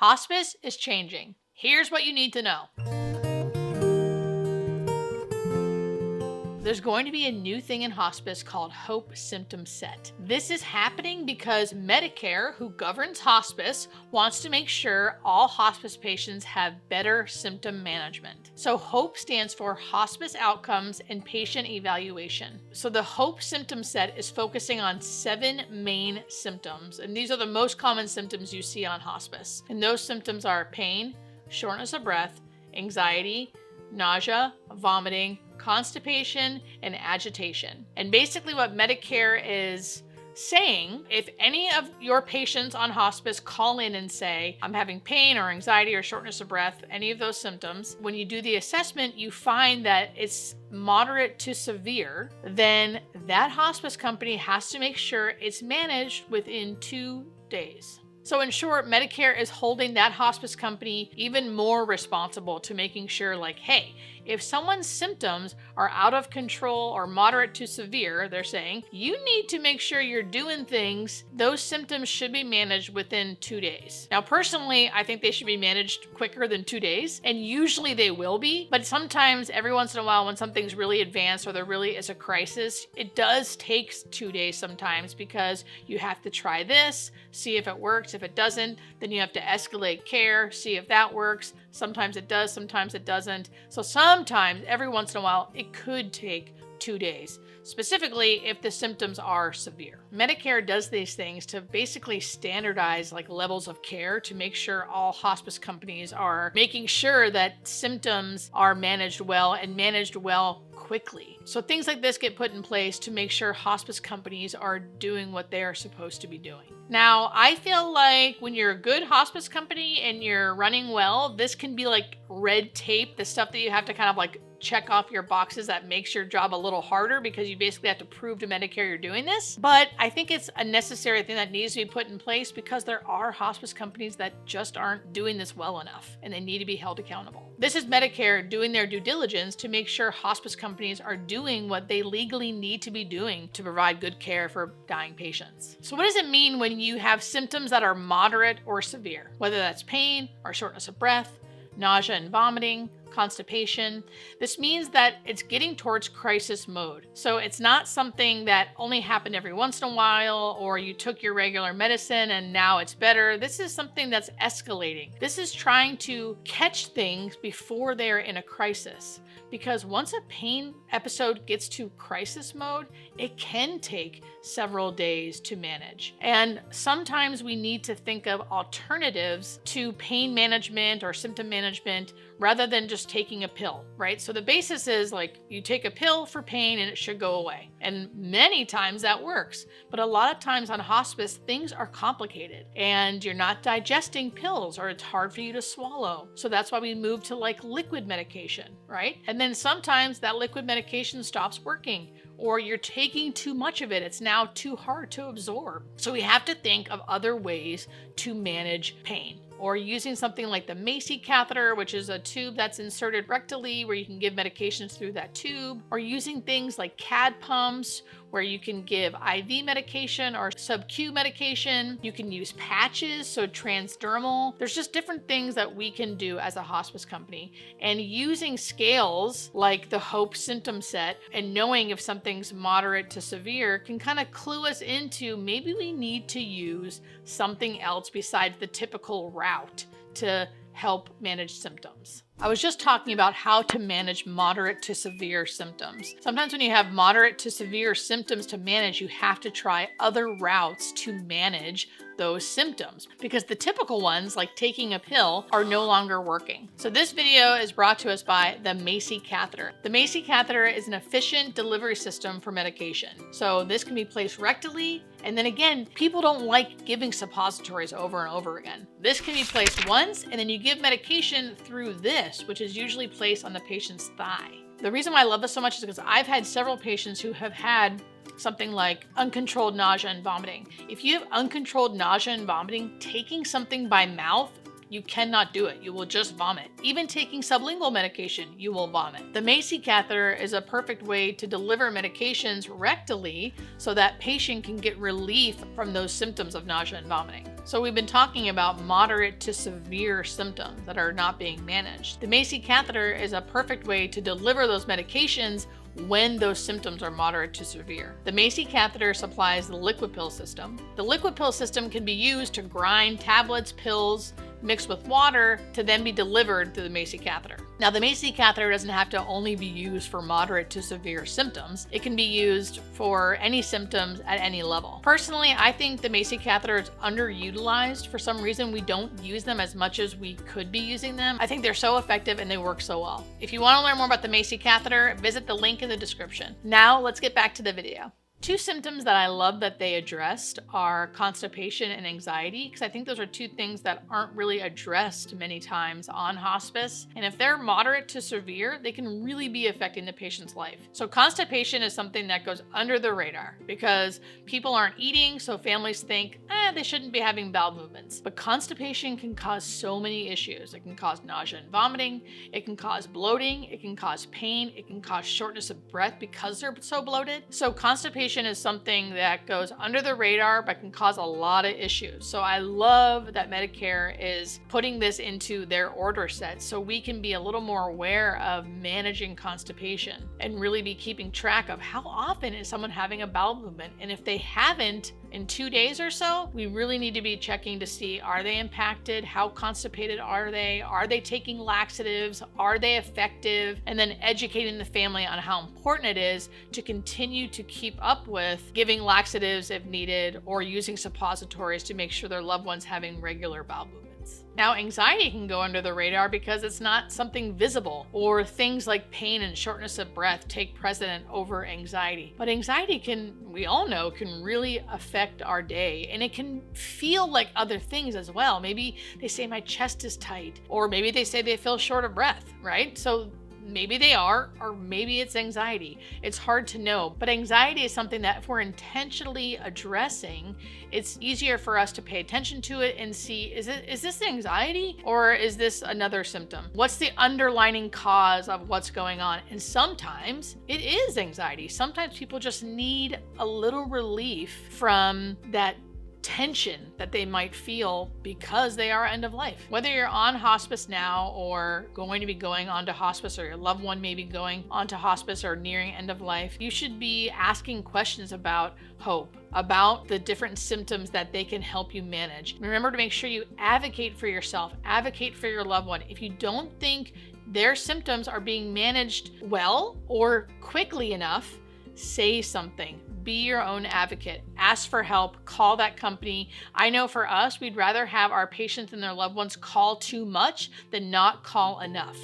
Hospice is changing. Here's what you need to know. There's going to be a new thing in hospice called HOPE Symptom Set. This is happening because Medicare, who governs hospice, wants to make sure all hospice patients have better symptom management. So HOPE stands for Hospice Outcomes and Patient Evaluation. So the HOPE Symptom Set is focusing on 7 main symptoms, and these are the most common symptoms you see on hospice. And those symptoms are pain, shortness of breath, anxiety, nausea, vomiting, constipation, and agitation. And basically what Medicare is saying, if any of your patients on hospice call in and say, I'm having pain or anxiety or shortness of breath, any of those symptoms, when you do the assessment, you find that it's moderate to severe, then that hospice company has to make sure it's managed within 2 days. So in short, Medicare is holding that hospice company even more responsible to making sure, like, hey, if someone's symptoms are out of control or moderate to severe, they're saying, you need to make sure you're doing things. Those symptoms should be managed within 2 days. Now, personally, I think they should be managed quicker than 2 days, and usually they will be. But sometimes, every once in a while, when something's really advanced or there really is a crisis, it does take 2 days sometimes because you have to try this, see if it works. If it doesn't, then you have to escalate care, see if that works. Sometimes it does, sometimes it doesn't. So sometimes, every once in a while, it could take 2 days, specifically if the symptoms are severe. Medicare does these things to basically standardize like levels of care to make sure all hospice companies are making sure that symptoms are managed well and managed well quickly. So things like this get put in place to make sure hospice companies are doing what they are supposed to be doing. Now, I feel like when you're a good hospice company and you're running well, this can be like red tape, the stuff that you have to kind of like check off your boxes that makes your job a little harder because you basically have to prove to Medicare you're doing this. But I think it's a necessary thing that needs to be put in place because there are hospice companies that just aren't doing this well enough and they need to be held accountable. This is Medicare doing their due diligence to make sure hospice companies are doing what they legally need to be doing to provide good care for dying patients. So what does it mean when you have symptoms that are moderate or severe, whether that's pain or shortness of breath, nausea and vomiting, constipation? This means that it's getting towards crisis mode. So it's not something that only happened every once in a while, or you took your regular medicine and now it's better. This is something that's escalating. This is trying to catch things before they're in a crisis. Because once a pain episode gets to crisis mode, it can take several days to manage. And sometimes we need to think of alternatives to pain management or symptom management rather than just taking a pill, right? So the basis is like you take a pill for pain and it should go away. And many times that works. But a lot of times on hospice, things are complicated and you're not digesting pills or it's hard for you to swallow. So that's why we move to like liquid medication, right? And then sometimes that liquid medication stops working or you're taking too much of it. It's now too hard to absorb. So we have to think of other ways to manage pain. Or using something like the Macy Catheter, which is a tube that's inserted rectally where you can give medications through that tube, or using things like CAD pumps where you can give IV medication or sub-Q medication. You can use patches, so transdermal. There's just different things that we can do as a hospice company. And using scales like the HOPE Symptom Set and knowing if something's moderate to severe can kind of clue us into maybe we need to use something else besides the typical route to help manage symptoms. I was just talking about how to manage moderate to severe symptoms. Sometimes when you have moderate to severe symptoms to manage, you have to try other routes to manage those symptoms because the typical ones, like taking a pill, are no longer working. So this video is brought to us by the Macy Catheter. The Macy Catheter is an efficient delivery system for medication. So this can be placed rectally, and then again, people don't like giving suppositories over and over again. This can be placed once, and then you give medication through this, which is usually placed on the patient's thigh. The reason why I love this so much is because I've had several patients who have had something like uncontrolled nausea and vomiting. If you have uncontrolled nausea and vomiting, taking something by mouth you cannot do it. You will just vomit. Even taking sublingual medication, you will vomit. The Macy catheter is a perfect way to deliver medications rectally so that patient can get relief from those symptoms of nausea and vomiting. So we've been talking about moderate to severe symptoms that are not being managed. The Macy catheter is a perfect way to deliver those medications when those symptoms are moderate to severe. The Macy catheter supplies the liquid pill system. The liquid pill system can be used to grind tablets, pills, mixed with water to then be delivered through the Macy catheter. Now, the Macy catheter doesn't have to only be used for moderate to severe symptoms. It can be used for any symptoms at any level. Personally, I think the Macy catheter is underutilized. For some reason, we don't use them as much as we could be using them. I think they're so effective and they work so well. If you want to learn more about the Macy catheter, visit the link in the description. Now, let's get back to the video. Two symptoms that I love that they addressed are constipation and anxiety, because I think those are two things that aren't really addressed many times on hospice. And if they're moderate to severe, they can really be affecting the patient's life. So constipation is something that goes under the radar because people aren't eating, so families think, they shouldn't be having bowel movements. But constipation can cause so many issues. It can cause nausea and vomiting. It can cause bloating. It can cause pain. It can cause shortness of breath because they're so bloated. So constipation is something that goes under the radar but can cause a lot of issues. So I love that Medicare is putting this into their order set so we can be a little more aware of managing constipation and really be keeping track of how often is someone having a bowel movement. And if they haven't in 2 days or so, we really need to be checking to see, are they impacted? How constipated are they? Are they taking laxatives? Are they effective? And then educating the family on how important it is to continue to keep up with giving laxatives if needed or using suppositories to make sure their loved one's having regular bowel movements. Now, anxiety can go under the radar because it's not something visible, or things like pain and shortness of breath take precedent over anxiety. But anxiety can, we all know, can really affect our day, and it can feel like other things as well. Maybe they say my chest is tight, or maybe they say they feel short of breath, right? So maybe they are, or maybe it's anxiety. It's hard to know, but anxiety is something that if we're intentionally addressing, it's easier for us to pay attention to it and see, is this anxiety or is this another symptom? What's the underlying cause of what's going on? And sometimes it is anxiety. Sometimes people just need a little relief from that tension that they might feel because they are end of life. Whether you're on hospice now or going to be going on to hospice, or your loved one may be going on to hospice or nearing end of life, you should be asking questions about HOPE, about the different symptoms that they can help you manage. Remember to make sure you advocate for yourself, advocate for your loved one. If you don't think their symptoms are being managed well or quickly enough, say something. Be your own advocate. Ask for help. Call that company. I know for us, we'd rather have our patients and their loved ones call too much than not call enough.